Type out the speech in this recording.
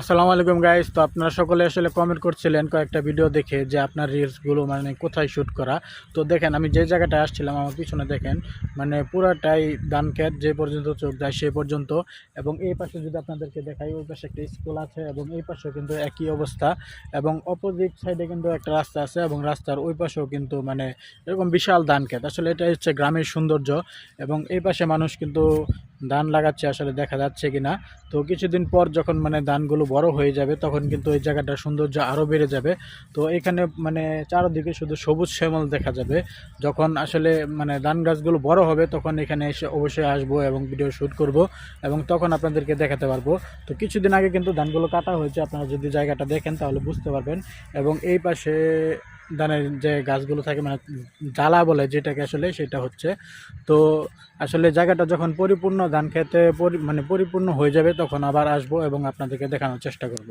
আসসালামু আলাইকুম গাইস। তো আপনারা সকলে আসলে কমেন্ট করছিলেন কয়েকটা ভিডিও দেখে যে আপনার রিলসগুলো মানে কোথায় শ্যুট করা। তো দেখেন আমি যে জায়গাটায় আসছিলাম আমার পিছনে দেখেন মানে পুরাটাই ধান ক্ষেত, যে পর্যন্ত চোখ যায় সেই পর্যন্ত। এবং এই পাশে যদি আপনাদেরকে দেখাই, ওই পাশে একটা স্কুল আছে এবং এই পাশেও কিন্তু একই অবস্থা। এবং অপোজিট সাইডে কিন্তু একটা রাস্তা আছে এবং রাস্তার ওই পাশেও কিন্তু মানে এরকম বিশাল ধান ক্ষেত। আসলে এটা হচ্ছে গ্রামের সৌন্দর্য। এবং এই পাশে মানুষ কিন্তু ধান লাগাচ্ছে, আসলে দেখা যাচ্ছে কিনা। তো কিছুদিন পর যখন মানে ধানগুলো বড় হয়ে যাবে তখন কিন্তু এই জায়গাটার সৌন্দর্য আরও বেড়ে যাবে। তো এখানে মানে চারদিকে শুধু সবুজ শ্যামল দেখা যাবে। যখন আসলে মানে ধান গাছগুলো বড় হবে তখন এখানে এসে অবশ্যই আসবো এবং ভিডিও শ্যুট করব এবং তখন আপনাদেরকে দেখাতে পারবো। তো কিছুদিন আগে কিন্তু ধানগুলো কাটা হয়েছে, আপনারা যদি জায়গাটা দেখেন তাহলে বুঝতে পারবেন। এবং এই পাশে ধানের যে গাছগুলো থাকে মানে জ্বালা বলে যেটাকে, আসলে সেটা হচ্ছে। তো আসলে জায়গাটা যখন পরিপূর্ণ ধান খেতে মানে পরিপূর্ণ হয়ে যাবে তখন আবার আসবো এবং আপনাদেরকে দেখানোর চেষ্টা করব।